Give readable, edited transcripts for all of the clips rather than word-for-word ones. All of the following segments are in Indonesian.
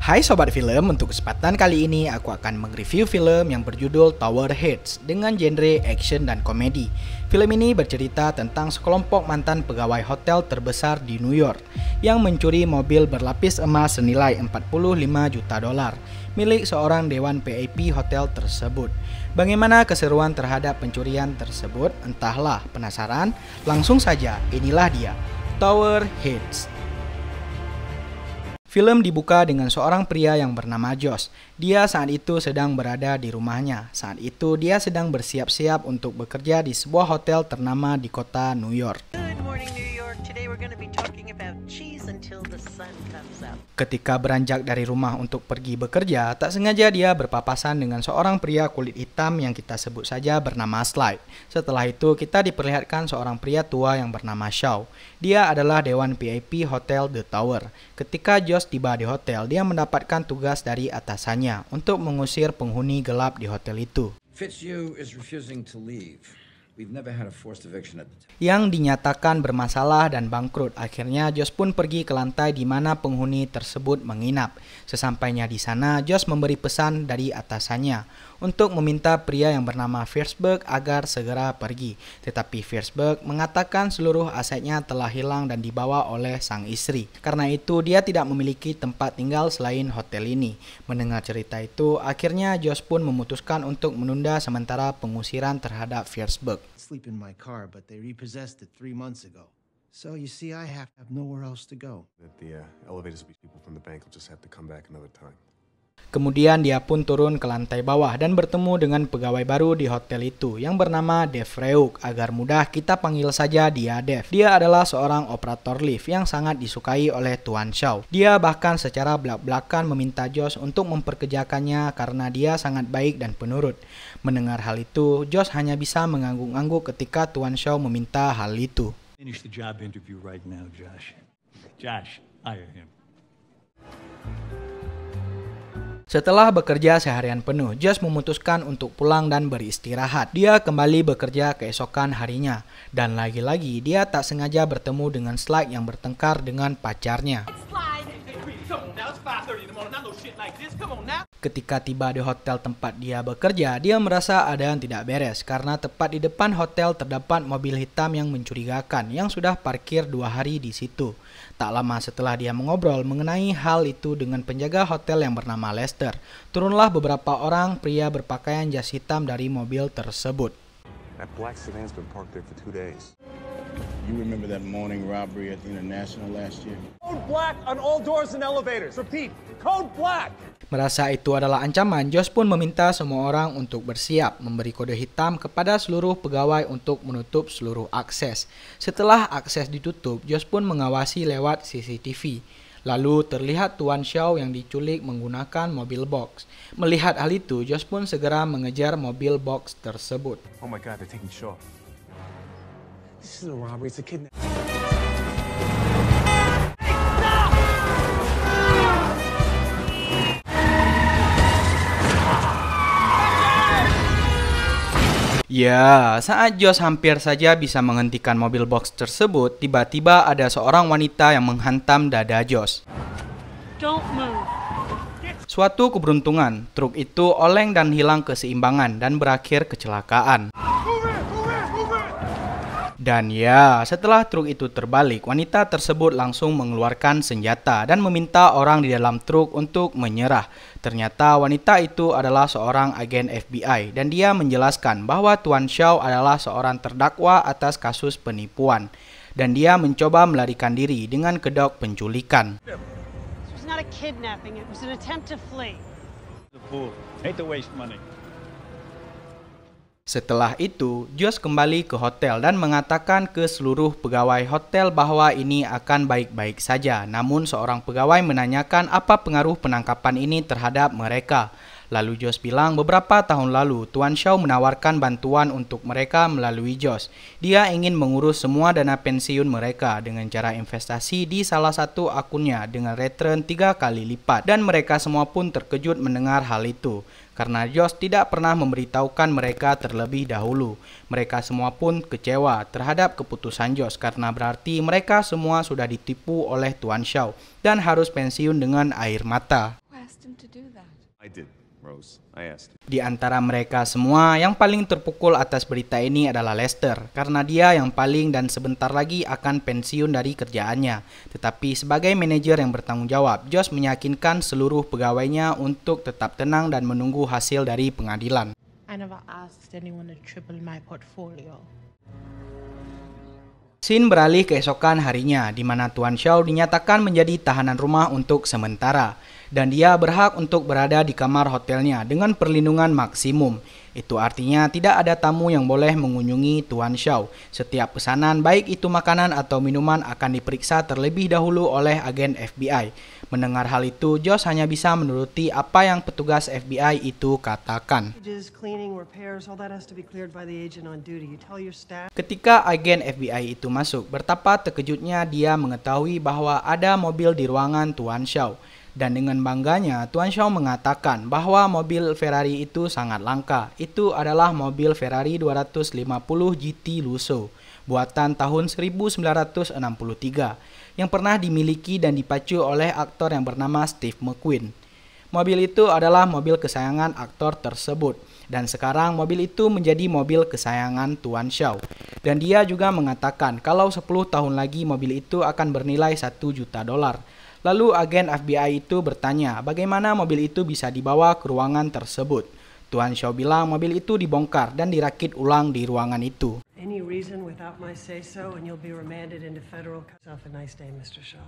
Hai Sobat Film, untuk kesempatan kali ini aku akan mereview film yang berjudul Tower Heads dengan genre action dan komedi. Film ini bercerita tentang sekelompok mantan pegawai hotel terbesar di New York yang mencuri mobil berlapis emas senilai 45 juta dolar milik seorang dewan VIP hotel tersebut. Bagaimana keseruan terhadap pencurian tersebut? Entahlah, penasaran? Langsung saja, inilah dia, Tower Heads. Film dibuka dengan seorang pria yang bernama Josh. Dia saat itu sedang berada di rumahnya. Saat itu dia sedang bersiap-siap untuk bekerja di sebuah hotel ternama di kota New York. Ketika beranjak dari rumah untuk pergi bekerja, tak sengaja dia berpapasan dengan seorang pria kulit hitam yang kita sebut saja bernama Slide. Setelah itu kita diperlihatkan seorang pria tua yang bernama Shaw. Dia adalah dewan VIP Hotel The Tower. Ketika Josh tiba di hotel, dia mendapatkan tugas dari atasannya untuk mengusir penghuni gelap di hotel itu. Fitzhugh is refusing to leave. We've never had a forced eviction at the yang dinyatakan bermasalah dan bangkrut. Akhirnya Josh pun pergi ke lantai di mana penghuni tersebut menginap. Sesampainya di sana, Josh memberi pesan dari atasannya untuk meminta pria yang bernama Fierceburg agar segera pergi. Tetapi Fierceburg mengatakan seluruh asetnya telah hilang dan dibawa oleh sang istri. Karena itu dia tidak memiliki tempat tinggal selain hotel ini. Mendengar cerita itu, akhirnya Josh pun memutuskan untuk menunda sementara pengusiran terhadap Fierceburg. Sleep in my car, but they repossessed it 3 months ago. So you see, I have nowhere else to go. The elevators people from the bank will just have to come back another time. Kemudian dia pun turun ke lantai bawah dan bertemu dengan pegawai baru di hotel itu yang bernama Dave Reuk. Agar mudah kita panggil saja dia Dave. Dia adalah seorang operator lift yang sangat disukai oleh Tuan Shaw. Dia bahkan secara belak-belakan meminta Josh untuk memperkerjakannya karena dia sangat baik dan penurut. Mendengar hal itu, Josh hanya bisa mengangguk-angguk ketika Tuan Shaw meminta hal itu. Finish the job interview right now, Josh. Josh, hire him. Setelah bekerja seharian penuh, Josh memutuskan untuk pulang dan beristirahat. Dia kembali bekerja keesokan harinya. Dan lagi-lagi dia tak sengaja bertemu dengan Slide yang bertengkar dengan pacarnya. Ketika tiba di hotel tempat dia bekerja, dia merasa ada yang tidak beres karena tepat di depan hotel terdapat mobil hitam yang mencurigakan yang sudah parkir 2 hari di situ. Tak lama setelah dia mengobrol mengenai hal itu dengan penjaga hotel yang bernama Lester, turunlah beberapa orang pria berpakaian jas hitam dari mobil tersebut. That black sedan's been parked there for 2 days. You remember that morning robbery at the International last year? Code black on all doors and elevators. Repeat, code black. Merasa itu adalah ancaman, Josh pun meminta semua orang untuk bersiap, memberi kode hitam kepada seluruh pegawai untuk menutup seluruh akses. Setelah akses ditutup, Josh pun mengawasi lewat CCTV. Lalu terlihat Tuan Shaw yang diculik menggunakan mobil box. Melihat hal itu, Josh pun segera mengejar mobil box tersebut. Oh my God, they're taking Shaw. This isn't a robbery, it's a kidnapping. Ya, saat Josh hampir saja bisa menghentikan mobil box tersebut, tiba-tiba ada seorang wanita yang menghantam dada Josh. Don't move. Suatu keberuntungan, truk itu oleng dan hilang keseimbangan dan berakhir kecelakaan. Dan ya, setelah truk itu terbalik, wanita tersebut langsung mengeluarkan senjata dan meminta orang di dalam truk untuk menyerah. Ternyata wanita itu adalah seorang agen FBI dan dia menjelaskan bahwa Tuan Shaw adalah seorang terdakwa atas kasus penipuan. Dan dia mencoba melarikan diri dengan kedok penculikan. It was not a kidnapping, it was an attempt to flee. The fool. Hate to waste money. Setelah itu, Josh kembali ke hotel dan mengatakan ke seluruh pegawai hotel bahwa ini akan baik-baik saja. Namun seorang pegawai menanyakan apa pengaruh penangkapan ini terhadap mereka. Lalu Josh bilang beberapa tahun lalu Tuan Shaw menawarkan bantuan untuk mereka melalui Josh. Dia ingin mengurus semua dana pensiun mereka dengan cara investasi di salah satu akunnya dengan return 3 kali lipat. Dan mereka semua pun terkejut mendengar hal itu. Karena Josh tidak pernah memberitahukan mereka terlebih dahulu. Mereka semua pun kecewa terhadap keputusan Josh karena berarti mereka semua sudah ditipu oleh Tuan Shaw dan harus pensiun dengan air mata. Wow, asked him to do that. I did, Rose. I asked him. Di antara mereka semua, yang paling terpukul atas berita ini adalah Lester, karena dia yang paling dan sebentar lagi akan pensiun dari kerjaannya. Tetapi sebagai manajer yang bertanggung jawab, Josh meyakinkan seluruh pegawainya untuk tetap tenang dan menunggu hasil dari pengadilan. I never asked anyone to triple my portfolio. Scene beralih keesokan harinya, di mana Tuan Shaw dinyatakan menjadi tahanan rumah untuk sementara, dan dia berhak untuk berada di kamar hotelnya dengan perlindungan maksimum. Itu artinya tidak ada tamu yang boleh mengunjungi Tuan Shaw. Setiap pesanan, baik itu makanan atau minuman, akan diperiksa terlebih dahulu oleh agen FBI. Mendengar hal itu, Josh hanya bisa menuruti apa yang petugas FBI itu katakan. Ketika agen FBI itu masuk, betapa terkejutnya dia mengetahui bahwa ada mobil di ruangan Tuan Shaw. Dan dengan bangganya, Tuan Shaw mengatakan bahwa mobil Ferrari itu sangat langka. Itu adalah mobil Ferrari 250 GT Lusso, buatan tahun 1963, yang pernah dimiliki dan dipacu oleh aktor yang bernama Steve McQueen. Mobil itu adalah mobil kesayangan aktor tersebut, dan sekarang mobil itu menjadi mobil kesayangan Tuan Shaw. Dan dia juga mengatakan kalau 10 tahun lagi mobil itu akan bernilai $1 juta. Lalu agen FBI itu bertanya bagaimana mobil itu bisa dibawa ke ruangan tersebut. Tuan Shaw bilang mobil itu dibongkar dan dirakit ulang di ruangan itu. Any reason without my say-so and you'll be remanded into federal custody. Have a nice day, Mr. Shaw.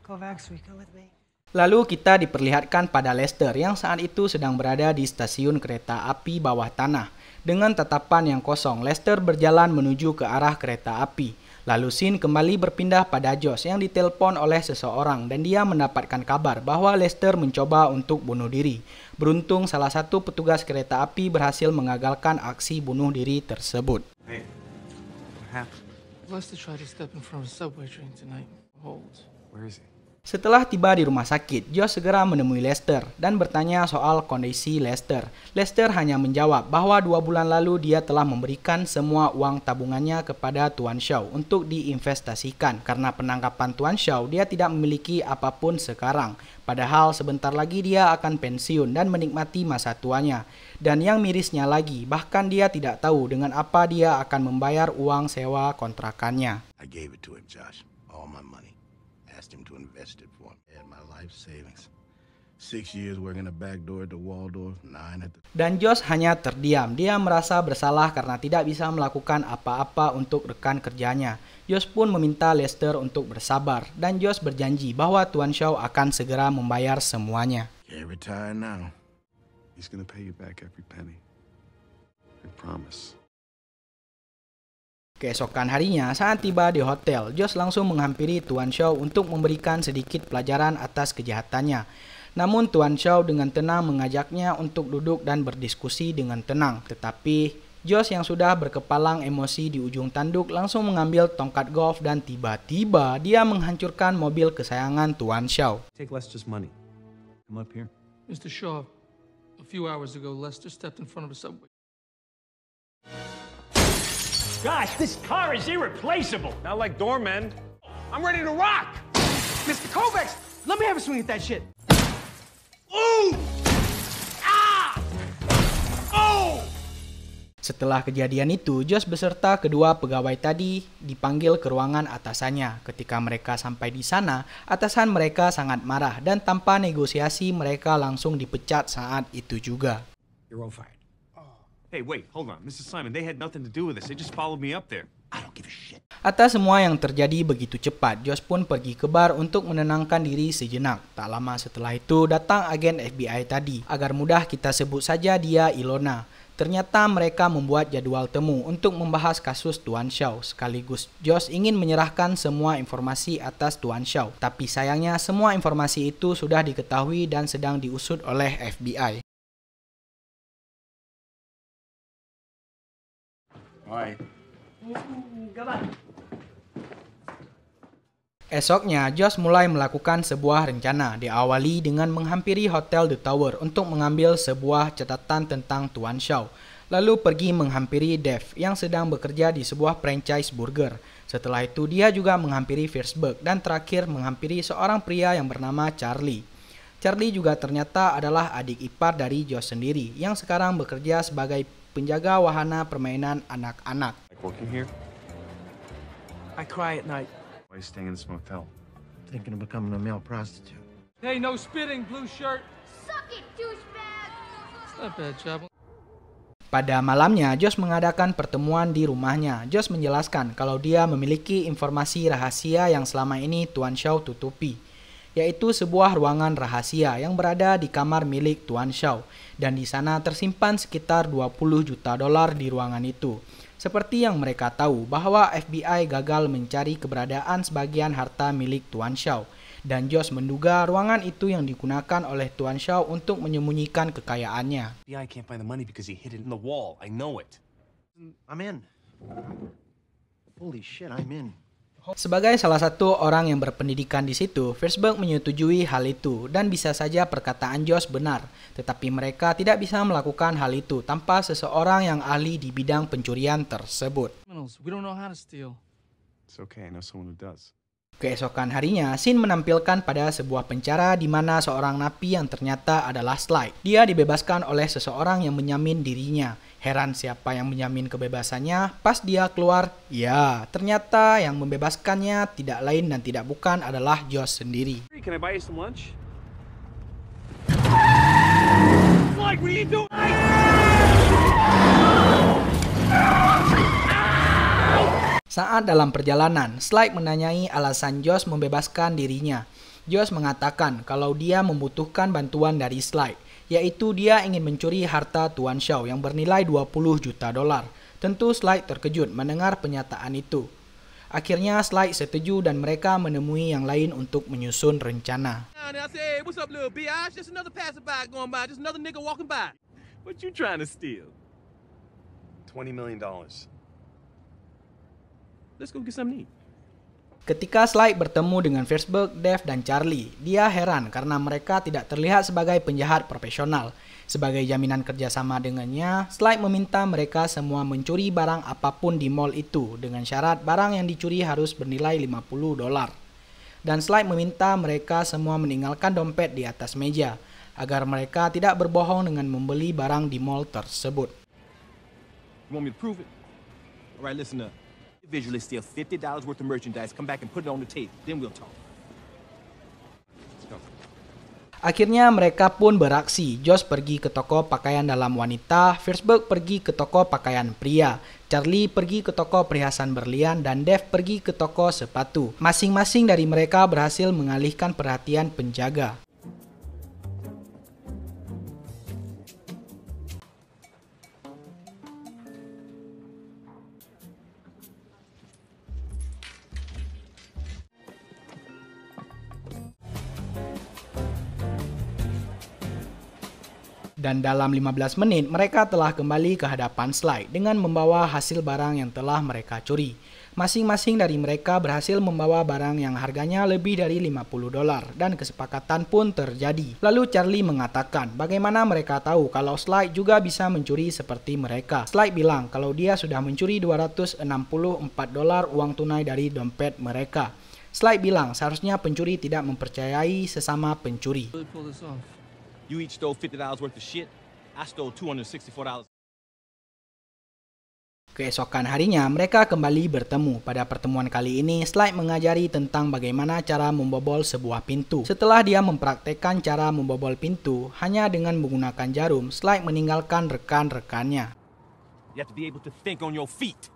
Kovacs, will you come with me? Lalu kita diperlihatkan pada Lester yang saat itu sedang berada di stasiun kereta api bawah tanah. Dengan tatapan yang kosong, Lester berjalan menuju ke arah kereta api. Lalu scene kembali berpindah pada Josh yang ditelepon oleh seseorang dan dia mendapatkan kabar bahwa Lester mencoba untuk bunuh diri. Beruntung salah satu petugas kereta api berhasil mengagalkan aksi bunuh diri tersebut. Hey, what happened? Lester tried to step in front of a subway train tonight. Hold. Where is he? Setelah tiba di rumah sakit, Josh segera menemui Lester dan bertanya soal kondisi Lester. Lester hanya menjawab bahwa 2 bulan lalu dia telah memberikan semua uang tabungannya kepada Tuan Shaw untuk diinvestasikan. Karena penangkapan Tuan Shaw, dia tidak memiliki apapun sekarang. Padahal sebentar lagi dia akan pensiun dan menikmati masa tuanya. Dan yang mirisnya lagi, bahkan dia tidak tahu dengan apa dia akan membayar uang sewa kontrakannya. I gave it to him, Josh. All my money. Asked him to invest it for me. I had my life savings. 6 years working a back door at the Waldorf, 9 at the... Dan Josh hanya terdiam. Dia merasa bersalah karena tidak bisa melakukan apa-apa untuk rekan kerjanya. Josh pun meminta Lester untuk bersabar. Dan Josh berjanji bahwa Tuan Shaw akan segera membayar semuanya. Can't retire now. He's gonna pay you back every penny. I promise. Keesokan harinya, saat tiba di hotel, Josh langsung menghampiri Tuan Shaw untuk memberikan sedikit pelajaran atas kejahatannya. Namun Tuan Shaw dengan tenang mengajaknya untuk duduk dan berdiskusi dengan tenang. Tetapi Josh yang sudah berkepalang emosi di ujung tanduk langsung mengambil tongkat golf dan tiba-tiba dia menghancurkan mobil kesayangan Tuan Shaw. Take Lester's money. Come up here. Mr. Shaw, a few hours ago, Lester stepped in front of a subway. Gosh, this car is irreplaceable. Not like Doorman. I'm ready to rock. Mr. Kovacs, let me have a swing at that shit. Ooh! Ah! Oh! Setelah kejadian itu, Josh beserta kedua pegawai tadi dipanggil ke ruangan atasannya. Ketika mereka sampai di sana, atasan mereka sangat marah dan tanpa negosiasi mereka langsung dipecat saat itu juga. You're all fired. Hey, wait, hold on. Mrs. Simon, they had nothing to do with this. They just followed me up there. I don't give a shit. Atas semua yang terjadi begitu cepat, Josh pun pergi ke bar untuk menenangkan diri sejenak. Tak lama setelah itu, datang agen FBI tadi. Agar mudah kita sebut saja dia Ilona. Ternyata mereka membuat jadwal temu untuk membahas kasus Tuan Shaw. Sekaligus Josh ingin menyerahkan semua informasi atas Tuan Shaw. Tapi sayangnya semua informasi itu sudah diketahui dan sedang diusut oleh FBI. Alright. Esoknya, Josh mulai melakukan sebuah rencana. Diawali dengan menghampiri Hotel The Tower untuk mengambil sebuah catatan tentang Tuan Shaw. Lalu pergi menghampiri Dave yang sedang bekerja di sebuah franchise burger. Setelah itu dia juga menghampiri Fierceburg dan terakhir menghampiri seorang pria yang bernama Charlie. Charlie juga ternyata adalah adik ipar dari Josh sendiri yang sekarang bekerja sebagai penjaga wahana permainan anak-anak. Working here? I cry at night. Why are you staying in this motel? Thinking of becoming a male prostitute. Hey, no spitting, blue shirt. Suck it, douchebag! It's not bad, Chapel. Pada malamnya, Josh mengadakan pertemuan di rumahnya. Josh menjelaskan kalau dia memiliki informasi rahasia yang selama ini Tuan Shaw tutupi, yaitu sebuah ruangan rahasia yang berada di kamar milik Tuan Shaw, dan di sana tersimpan sekitar 20 juta dolar di ruangan itu. Seperti yang mereka tahu bahwa FBI gagal mencari keberadaan sebagian harta milik Tuan Shaw, dan Josh menduga ruangan itu yang digunakan oleh Tuan Shaw untuk menyembunyikan kekayaannya. FBI can't find the money because he hid it in the wall. I know it. I'm in. Holy shit, I'm in. Sebagai salah satu orang yang berpendidikan di situ, Fishburne menyetujui hal itu dan bisa saja perkataan Josh benar, tetapi mereka tidak bisa melakukan hal itu tanpa seseorang yang ahli di bidang pencurian tersebut. We don't know how to steal. It's okay, I know someone who does. Keesokan harinya, scene menampilkan pada sebuah penjara di mana seorang napi yang ternyata adalah Sly. Dia dibebaskan oleh seseorang yang menyamin dirinya. Heran siapa yang menjamin kebebasannya, pas dia keluar, ya ternyata yang membebaskannya tidak lain dan tidak bukan adalah Josh sendiri. Can I buy you some lunch? Like, what are you doing? Saat dalam perjalanan, Sly menanyai alasan Josh membebaskan dirinya. Josh mengatakan kalau dia membutuhkan bantuan dari Sly, yaitu dia ingin mencuri harta Tuan Shaw yang bernilai 20 juta dolar. Tentu Sly terkejut mendengar pernyataan itu. Akhirnya Sly setuju dan mereka menemui yang lain untuk menyusun rencana. What you trying to steal? $20 million. Let's go get something to eat. Ketika Sly bertemu dengan Fishburne, Dave, dan Charlie, dia heran karena mereka tidak terlihat sebagai penjahat profesional. Sebagai jaminan kerjasama dengannya, Sly meminta mereka semua mencuri barang apapun di mall itu dengan syarat barang yang dicuri harus bernilai 50 dolar. Dan Sly meminta mereka semua meninggalkan dompet di atas meja agar mereka tidak berbohong dengan membeli barang di mall tersebut. You want me to prove it? All right, listen up. Visually steal $50 worth of merchandise, come back and put it on the tape. Then we'll talk. Let's go. Akhirnya mereka pun beraksi. Josh pergi ke toko pakaian dalam wanita, Fishburne pergi ke toko pakaian pria, Charlie pergi ke toko perhiasan berlian, dan Dave pergi ke toko sepatu. Masing-masing dari mereka berhasil mengalihkan perhatian penjaga. Dan dalam 15 menit, mereka telah kembali ke hadapan Sly dengan membawa hasil barang yang telah mereka curi. Masing-masing dari mereka berhasil membawa barang yang harganya lebih dari 50 dolar dan kesepakatan pun terjadi. Lalu Charlie mengatakan bagaimana mereka tahu kalau Sly juga bisa mencuri seperti mereka. Sly bilang kalau dia sudah mencuri 264 dolar uang tunai dari dompet mereka. Sly bilang seharusnya pencuri tidak mempercayai sesama pencuri. You each stole $50 worth of shit. I stole $264. Keesokan harinya, mereka kembali bertemu. Pada pertemuan kali ini, Sly mengajari tentang bagaimana cara membobol sebuah pintu. Setelah dia mempraktekkan cara membobol pintu hanya dengan menggunakan jarum, Sly meninggalkan rekan-rekannya. You have to be able to think on your feet.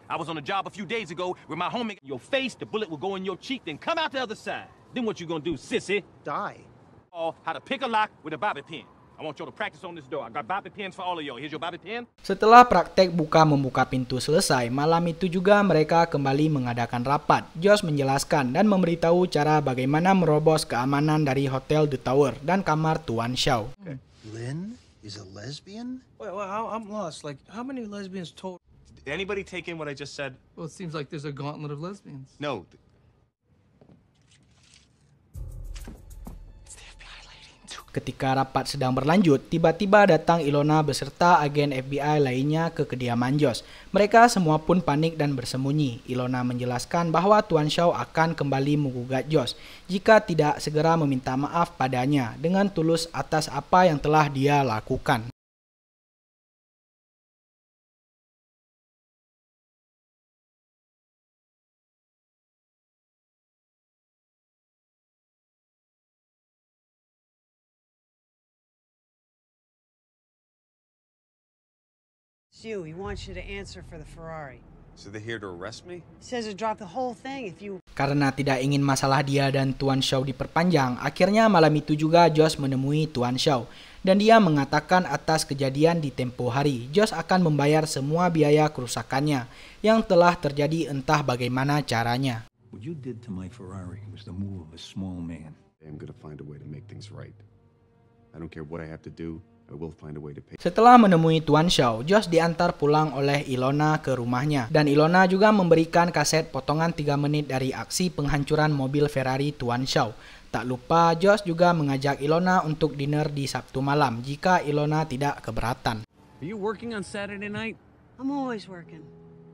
I was on a job a few days ago where my homie got your face, the bullet will go in your cheek, then come out the other side. Then what you gonna do, sissy? Die. How to pick a lock with a bobby pin. I want you to practice on this door. I got bobby pins for all of y'all. Here's your bobby pin. Setelah praktek buka-membuka pintu selesai, malam itu juga mereka kembali mengadakan rapat. Josh menjelaskan dan memberitahu cara bagaimana merobos keamanan dari Hotel The Tower dan kamar Tuan Shaw. Okay. Lynn is a lesbian? Well, I'm lost. Like, how many lesbians told? Did anybody take in what I just said? Well, it seems like there's a gauntlet of lesbians. No. Ketika rapat sedang berlanjut, tiba-tiba datang Ilona beserta agen FBI lainnya ke kediaman Josh. Mereka semua pun panik dan bersembunyi. Ilona menjelaskan bahwa Tuan Shaw akan kembali menggugat Josh jika tidak segera meminta maaf padanya dengan tulus atas apa yang telah dia lakukan. He wants you to answer for the Ferrari. So they're here to arrest me? He says to drop the whole thing if you... Karena tidak ingin masalah dia dan Tuan Shaw diperpanjang, akhirnya malam itu juga Josh menemui Tuan Shaw. Dan dia mengatakan atas kejadian di tempo hari, Josh akan membayar semua biaya kerusakannya yang telah terjadi entah bagaimana caranya. What you did to my Ferrari was the move of a small man. I'm gonna find a way to make things right. I don't care what I have to do. I will find a way to pay. Setelah menemui Tuan Shaw, Josh diantar pulang oleh Ilona ke rumahnya. Dan Ilona juga memberikan kaset potongan 3 menit dari aksi penghancuran mobil Ferrari Tuan Shaw. Tak lupa, Josh juga mengajak Ilona untuk dinner di Sabtu malam jika Ilona tidak keberatan. Are you working on Saturday night? I'm always working.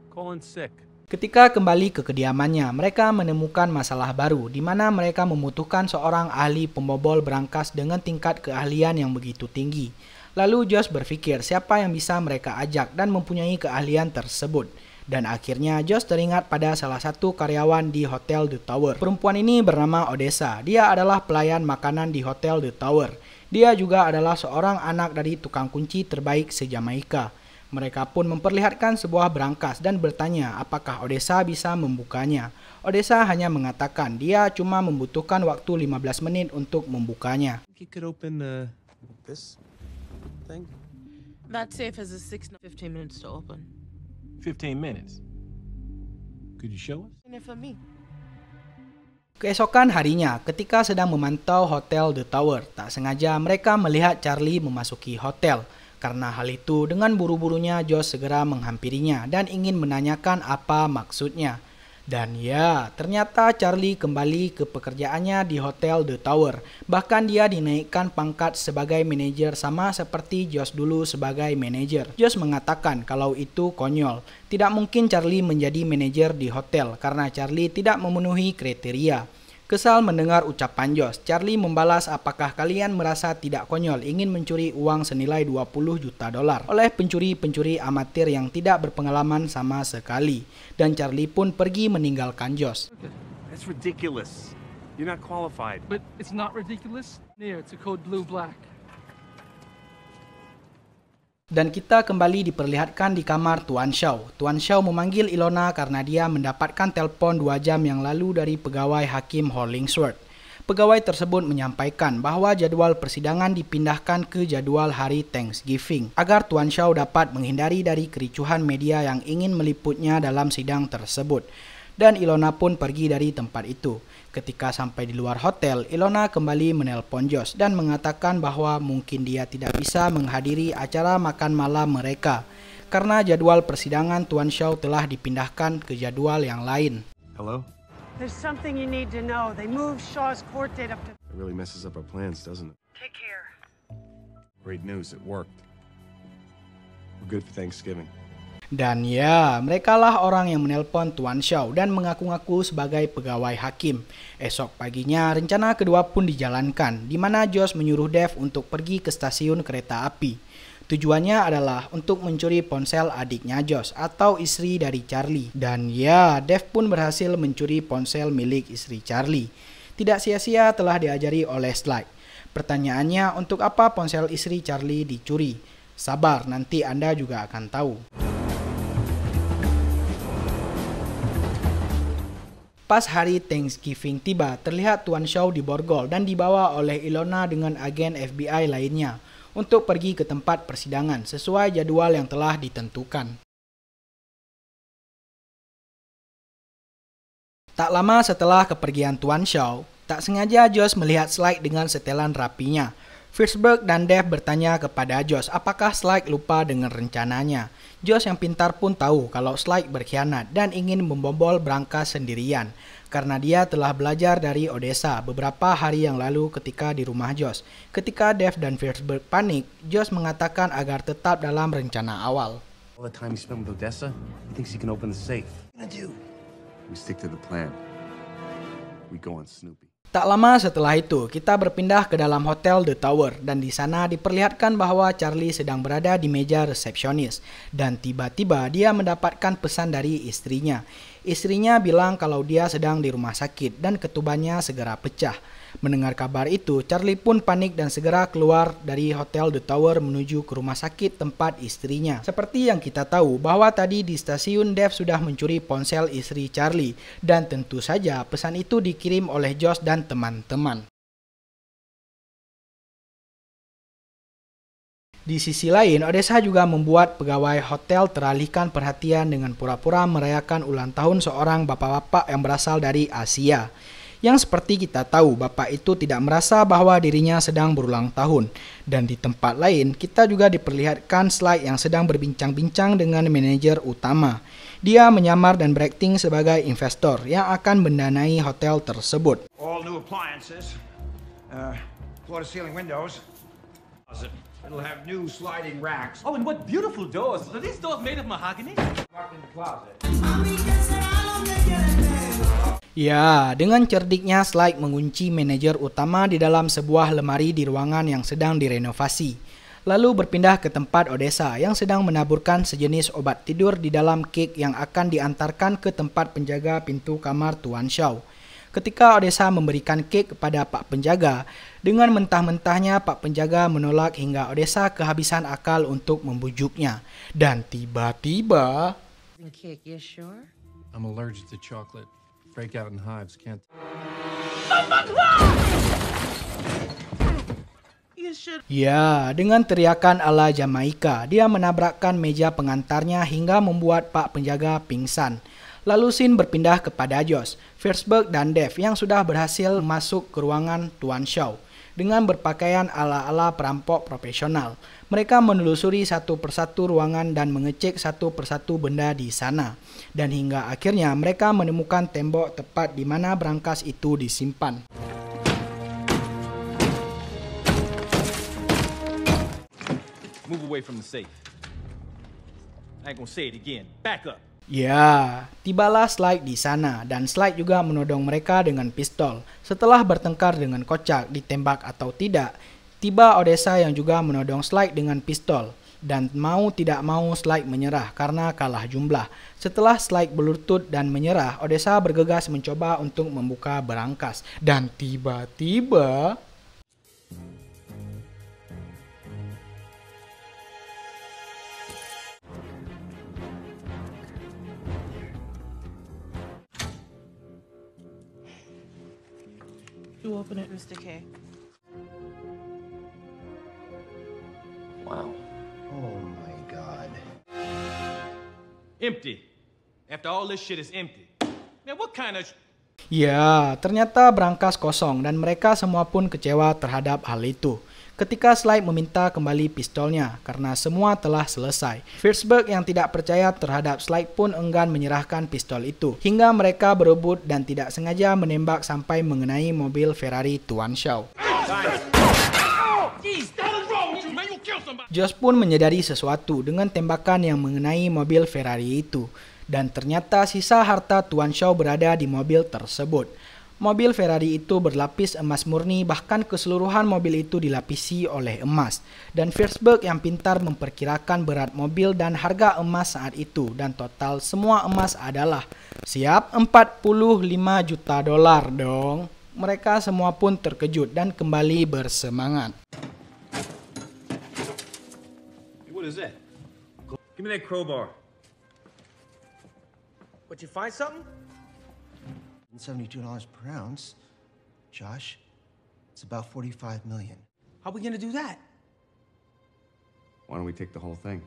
Calling sick. Ketika kembali ke kediamannya, mereka menemukan masalah baru di mana mereka membutuhkan seorang ahli pembobol berangkas dengan tingkat keahlian yang begitu tinggi. Lalu Josh berpikir siapa yang bisa mereka ajak dan mempunyai keahlian tersebut. Dan akhirnya Josh teringat pada salah satu karyawan di Hotel The Tower. Perempuan ini bernama Odessa. Dia adalah pelayan makanan di Hotel The Tower. Dia juga adalah seorang anak dari tukang kunci terbaik se-Jamaika. Mereka pun memperlihatkan sebuah berangkas dan bertanya apakah Odessa bisa membukanya. Odessa hanya mengatakan dia cuma membutuhkan waktu 15 menit untuk membukanya. You could open this thing? That safe has a 15 minutes to open. 15 minutes. Could you show us? For me. Keesokan harinya, ketika sedang memantau Hotel The Tower, tak sengaja mereka melihat Charlie memasuki hotel. Karena hal itu, dengan buru-burunya Josh segera menghampirinya dan ingin menanyakan apa maksudnya. Dan ya, ternyata Charlie kembali ke pekerjaannya di Hotel The Tower. Bahkan dia dinaikkan pangkat sebagai manajer sama seperti Josh dulu sebagai manajer. Josh mengatakan kalau itu konyol. Tidak mungkin Charlie menjadi manajer di hotel karena Charlie tidak memenuhi kriteria. Kesal mendengar ucapan Josh, Charlie membalas apakah kalian merasa tidak konyol ingin mencuri uang senilai 20 juta dolar oleh pencuri-pencuri amatir yang tidak berpengalaman sama sekali. Dan Charlie pun pergi meninggalkan Josh. That's ridiculous. You're not qualified. But it's not ridiculous. Here, it's a code blue-black. Dan kita kembali diperlihatkan di kamar Tuan Shaw. Tuan Shaw memanggil Ilona karena dia mendapatkan telpon 2 jam yang lalu dari pegawai Hakim Hollingsworth. Pegawai tersebut menyampaikan bahwa jadwal persidangan dipindahkan ke jadwal hari Thanksgiving agar Tuan Shaw dapat menghindari dari kericuhan media yang ingin meliputnya dalam sidang tersebut. Dan Ilona pun pergi dari tempat itu. Ketika sampai di luar hotel, Ilona kembali menelpon Josh dan mengatakan bahwa mungkin dia tidak bisa menghadiri acara makan malam mereka karena jadwal persidangan Tuan Shaw telah dipindahkan ke jadwal yang lain. Hello? There's something you need to know. They moved Shaw's court date up to... It really messes up our plans, doesn't it? Take care. Great news, it worked. We're good for Thanksgiving. Dan ya, merekalah orang yang menelpon Tuan Shaw dan mengaku-ngaku sebagai pegawai hakim. Esok paginya, rencana kedua pun dijalankan, di mana Josh menyuruh Dev untuk pergi ke stasiun kereta api. Tujuannya adalah untuk mencuri ponsel adiknya Josh atau istri dari Charlie. Dan ya, Dev pun berhasil mencuri ponsel milik istri Charlie. Tidak sia-sia telah diajari oleh Sly. Pertanyaannya, untuk apa ponsel istri Charlie dicuri? Sabar, nanti Anda juga akan tahu. Pas hari Thanksgiving tiba, terlihat Tuan Shaw diborgol dan dibawa oleh Ilona dengan agen FBI lainnya untuk pergi ke tempat persidangan sesuai jadwal yang telah ditentukan. Tak lama setelah kepergian Tuan Shaw, tak sengaja Josh melihat Sly dengan setelan rapinya. Fishburne dan Dev bertanya kepada Josh apakah Slyke lupa dengan rencananya. Josh yang pintar pun tahu kalau Slyke berkhianat dan ingin membobol berangkas sendirian karena dia telah belajar dari Odessa beberapa hari yang lalu ketika di rumah Josh. Ketika Dev dan Fishburne panik, Josh mengatakan agar tetap dalam rencana awal. All the time he spent with Odessa, he thinks he can open the safe. What do? We stick to the plan. We go on Snoopy. Tak lama setelah itu, kita berpindah ke dalam hotel The Tower dan di sana diperlihatkan bahwa Charlie sedang berada di meja resepsionis dan tiba-tiba dia mendapatkan pesan dari istrinya. Istrinya bilang kalau dia sedang di rumah sakit dan ketubannya segera pecah. Mendengar kabar itu, Charlie pun panik dan segera keluar dari hotel The Tower menuju ke rumah sakit tempat istrinya. Seperti yang kita tahu bahwa tadi di stasiun Dev sudah mencuri ponsel istri Charlie dan tentu saja pesan itu dikirim oleh Josh dan teman-teman. Di sisi lain, Odessa juga membuat pegawai hotel teralihkan perhatian dengan pura-pura merayakan ulang tahun seorang bapak-bapak yang berasal dari Asia. Yang seperti kita tahu, bapak itu tidak merasa bahwa dirinya sedang berulang tahun. Dan di tempat lain, kita juga diperlihatkan Slyke yang sedang berbincang-bincang dengan manajer utama. Dia menyamar dan berakting sebagai investor yang akan mendanai hotel tersebut. All new appliances, floor-to-ceiling windows. It'll have new sliding racks. Oh, and what beautiful doors. Are these doors made of mahogany? Locked in the closet. Ya, dengan cerdiknya Slyke mengunci manajer utama di dalam sebuah lemari di ruangan yang sedang direnovasi. Lalu berpindah ke tempat Odessa yang sedang menaburkan sejenis obat tidur di dalam kek yang akan diantarkan ke tempat penjaga pintu kamar Tuan Shaw. Ketika Odessa memberikan kek kepada Pak Penjaga, dengan mentah-mentahnya Pak Penjaga menolak hingga Odessa kehabisan akal untuk membujuknya. Dan tiba-tiba... Cake, you sure? I'm allergic to chocolate. Break out in hives, can't... Ya, dengan teriakan ala Jamaika, dia menabrakkan meja pengantarnya hingga membuat Pak Penjaga pingsan. Lalu scene berpindah kepada Josh, Fishburne dan Dev yang sudah berhasil masuk ke ruangan Tuan Shaw. Dengan berpakaian ala-ala perampok profesional, mereka menelusuri satu persatu ruangan dan mengecek satu persatu benda di sana. Dan hingga akhirnya mereka menemukan tembok tepat di mana berangkas itu disimpan. Move away from the safe. I ain't gonna say it again. Back up. Ya, tibalah Slyke di sana dan Slyke juga menodong mereka dengan pistol. Setelah bertengkar dengan kocak ditembak atau tidak, tiba Odessa yang juga menodong Slyke dengan pistol. Dan mau tidak mau Slyke menyerah karena kalah jumlah. Setelah Slyke berlutut dan menyerah, Odessa bergegas mencoba untuk membuka berangkas. Dan tiba-tiba... You open it, Mr. K. Wow. Oh my God. Empty. After all this shit is empty. Man, what kind of... Ya, ternyata berangkas kosong dan mereka semua pun kecewa terhadap hal itu. Ketika Slyke meminta kembali pistolnya karena semua telah selesai. Fishburne yang tidak percaya terhadap Slyke pun enggan menyerahkan pistol itu. Hingga mereka berebut dan tidak sengaja menembak sampai mengenai mobil Ferrari Tuan Shaw. Josh pun menyadari sesuatu dengan tembakan yang mengenai mobil Ferrari itu. Dan ternyata sisa harta Tuan Shaw berada di mobil tersebut. Mobil Ferrari itu berlapis emas murni, bahkan keseluruhan mobil itu dilapisi oleh emas. Dan Fishburne yang pintar memperkirakan berat mobil dan harga emas saat itu. Dan total semua emas adalah siap $45 juta dong. Mereka semua pun terkejut dan kembali bersemangat. What is that? Give me that crowbar. What, you find something? $72 per ounce. Josh, it's about 45 million. How are we gonna do that? Why don't we take the whole thing?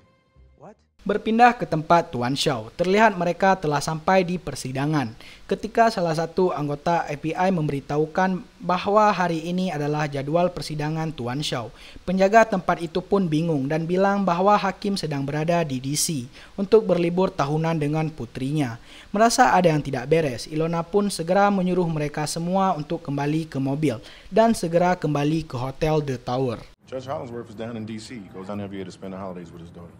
Berpindah ke tempat Tuan Shaw, terlihat mereka telah sampai di persidangan. Ketika salah satu anggota FBI memberitahukan bahwa hari ini adalah jadwal persidangan Tuan Shaw, penjaga tempat itu pun bingung dan bilang bahwa hakim sedang berada di DC untuk berlibur tahunan dengan putrinya. Merasa ada yang tidak beres, Ilona pun segera menyuruh mereka semua untuk kembali ke mobil dan segera kembali ke Hotel The Tower. Judge Hollingsworth is down in DC. He goes down every year to spend the holidays with his daughter.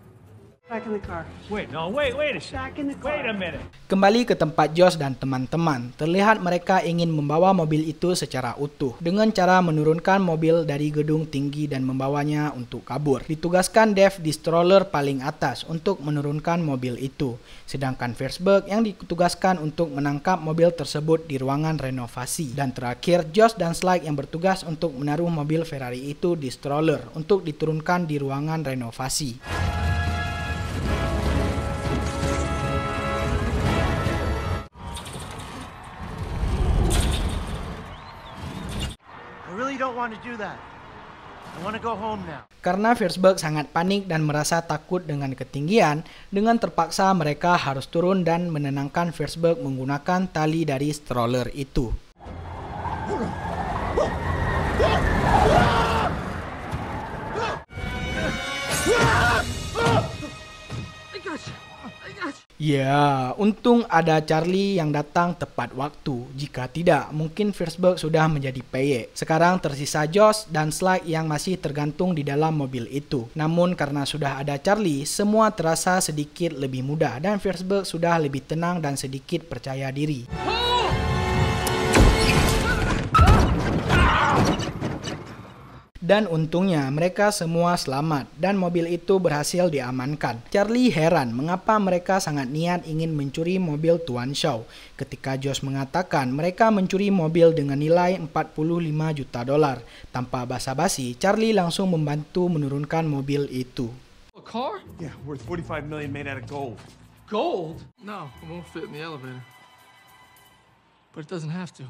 Back in the car. Wait a second. Back in the car. Wait a minute. Kembali ke tempat Josh dan teman-teman, terlihat mereka ingin membawa mobil itu secara utuh dengan cara menurunkan mobil dari gedung tinggi dan membawanya untuk kabur. Ditugaskan Dave di stroller paling atas untuk menurunkan mobil itu, sedangkan Forsberg yang ditugaskan untuk menangkap mobil tersebut di ruangan renovasi. Dan terakhir, Josh dan Sly yang bertugas untuk menaruh mobil Ferrari itu di stroller untuk diturunkan di ruangan renovasi. Don't want to do that. I want to go home now. Karena Forsberg sangat panik dan merasa takut dengan ketinggian, dengan terpaksa mereka harus turun dan menenangkan Forsberg menggunakan tali dari stroller itu. Ya, untung ada Charlie yang datang tepat waktu. Jika tidak, mungkin Forsberg sudah menjadi peyek. Sekarang tersisa Josh dan Sly yang masih tergantung di dalam mobil itu. Namun karena sudah ada Charlie, semua terasa sedikit lebih mudah dan Forsberg sudah lebih tenang dan sedikit percaya diri. Dan untungnya mereka semua selamat dan mobil itu berhasil diamankan. Charlie heran mengapa mereka sangat niat ingin mencuri mobil Tuan Shaw. Ketika Josh mengatakan mereka mencuri mobil dengan nilai $45 juta. Tanpa basa-basi, Charlie langsung membantu menurunkan mobil itu. A car? Yeah, worth $45 million made out of gold. Gold? No, it won't fit in the elevator. But it doesn't have to.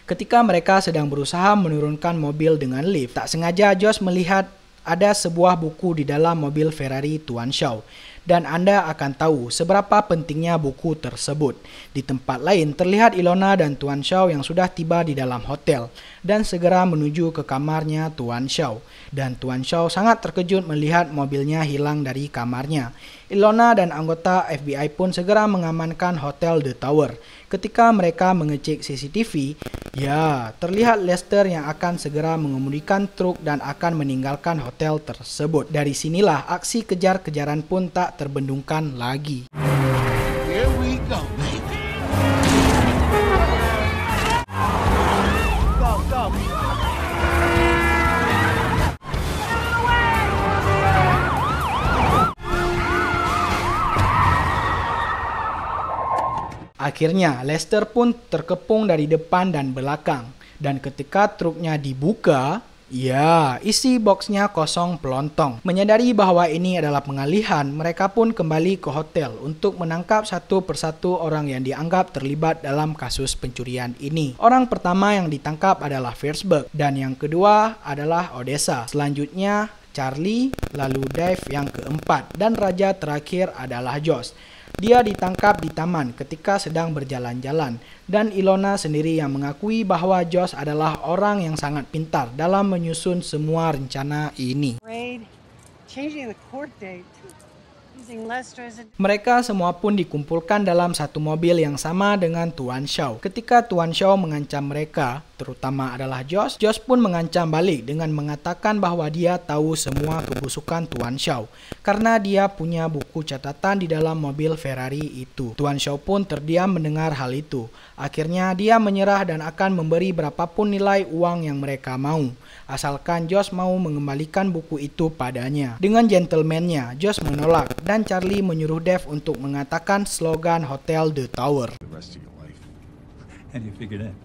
Ketika mereka sedang berusaha menurunkan mobil dengan lift, tak sengaja Josh melihat ada sebuah buku di dalam mobil Ferrari Tuan Shaw. Dan Anda akan tahu seberapa pentingnya buku tersebut. Di tempat lain terlihat Ilona dan Tuan Shaw yang sudah tiba di dalam hotel dan segera menuju ke kamarnya Tuan Shaw. Dan Tuan Shaw sangat terkejut melihat mobilnya hilang dari kamarnya. Ilona dan anggota FBI pun segera mengamankan Hotel The Tower. Ketika mereka mengecek CCTV, ya, terlihat Lester yang akan segera mengemudikan truk dan akan meninggalkan hotel tersebut. Dari sinilah aksi kejar-kejaran pun tak terbendungkan lagi. Here we go, baby. Go, go. Akhirnya, Lester pun terkepung dari depan dan belakang. Dan ketika truknya dibuka, ya, isi boxnya kosong pelontong. Menyadari bahwa ini adalah pengalihan, mereka pun kembali ke hotel untuk menangkap satu persatu orang yang dianggap terlibat dalam kasus pencurian ini. Orang pertama yang ditangkap adalah Forsberg, dan yang kedua adalah Odessa. Selanjutnya, Charlie, lalu Dave yang keempat, dan raja terakhir adalah Josh. Dia ditangkap di taman ketika sedang berjalan-jalan, dan Ilona sendiri yang mengakui bahwa Josh adalah orang yang sangat pintar dalam menyusun semua rencana ini. Changing the court date. Mereka semua pun dikumpulkan dalam satu mobil yang sama dengan Tuan Shaw. Ketika Tuan Shaw mengancam mereka, terutama adalah Josh, Josh pun mengancam balik dengan mengatakan bahwa dia tahu semua kebusukan Tuan Shaw karena dia punya buku catatan di dalam mobil Ferrari itu. Tuan Shaw pun terdiam mendengar hal itu. Akhirnya dia menyerah dan akan memberi berapapun nilai uang yang mereka mau, asalkan Josh mau mengembalikan buku itu padanya. Dengan gentleman-nya, Josh menolak dan Charlie menyuruh Dave untuk mengatakan slogan Hotel The Tower. The rest of your life. How do you figure that?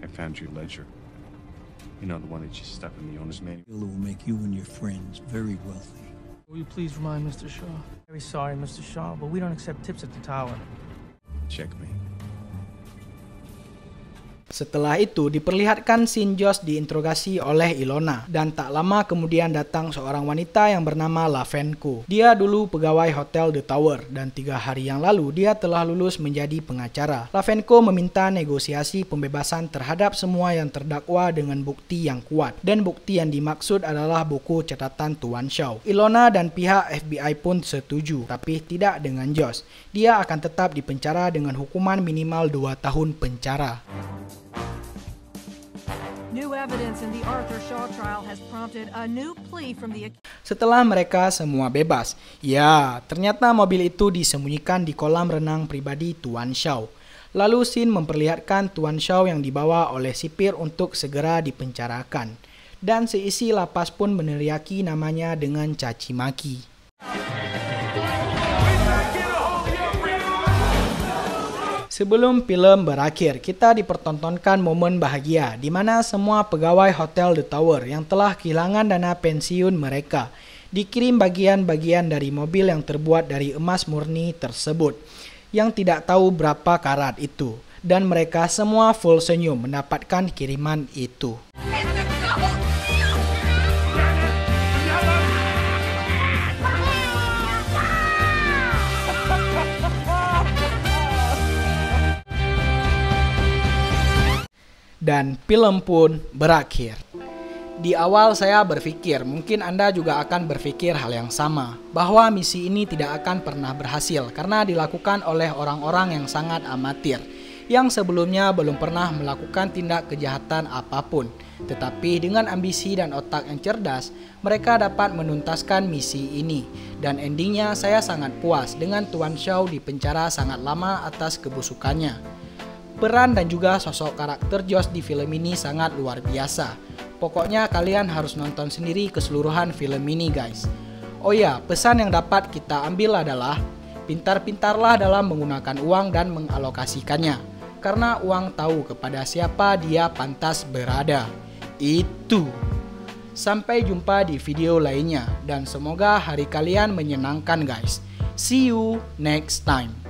I found your ledger. You know, the one that you stuck in the owner's manual. It will make you and your friends very wealthy. Will you please remind Mr. Shaw? Very sorry, Mr. Shaw, but we don't accept tips at the tower. Checkmate. Setelah itu diperlihatkan scene Josh diinterogasi oleh Ilona, dan tak lama kemudian datang seorang wanita yang bernama Lavenko. Dia dulu pegawai Hotel The Tower dan 3 hari yang lalu dia telah lulus menjadi pengacara. Lavenko meminta negosiasi pembebasan terhadap semua yang terdakwa dengan bukti yang kuat, dan bukti yang dimaksud adalah buku catatan Tuan Shaw. Ilona dan pihak FBI pun setuju, tapi tidak dengan Josh. Dia akan tetap dipenjara dengan hukuman minimal 2 tahun penjara. New evidence in the Arthur Shaw trial has prompted a new plea from the... Setelah mereka semua bebas, ya, ternyata mobil itu disembunyikan di kolam renang pribadi Tuan Shaw. Lalu scene memperlihatkan Tuan Shaw yang dibawa oleh sipir untuk segera dipenjarakan. Dan seisi lapas pun meneriaki namanya dengan caci maki. Sebelum film berakhir, kita dipertontonkan momen bahagia di mana semua pegawai Hotel The Tower yang telah kehilangan dana pensiun mereka dikirim bagian-bagian dari mobil yang terbuat dari emas murni tersebut yang tidak tahu berapa karat itu, dan mereka semua full senyum mendapatkan kiriman itu. Dan film pun berakhir. Di awal saya berpikir, mungkin Anda juga akan berpikir hal yang sama, bahwa misi ini tidak akan pernah berhasil karena dilakukan oleh orang-orang yang sangat amatir, yang sebelumnya belum pernah melakukan tindak kejahatan apapun. Tetapi dengan ambisi dan otak yang cerdas, mereka dapat menuntaskan misi ini. Dan endingnya saya sangat puas dengan Tuan Shaw di penjara sangat lama atas kebusukannya. Peran dan juga sosok karakter Josh di film ini sangat luar biasa. Pokoknya kalian harus nonton sendiri keseluruhan film ini guys. Oh ya, pesan yang dapat kita ambil adalah pintar-pintarlah dalam menggunakan uang dan mengalokasikannya. Karena uang tahu kepada siapa dia pantas berada. Itu. Sampai jumpa di video lainnya dan semoga hari kalian menyenangkan guys. See you next time.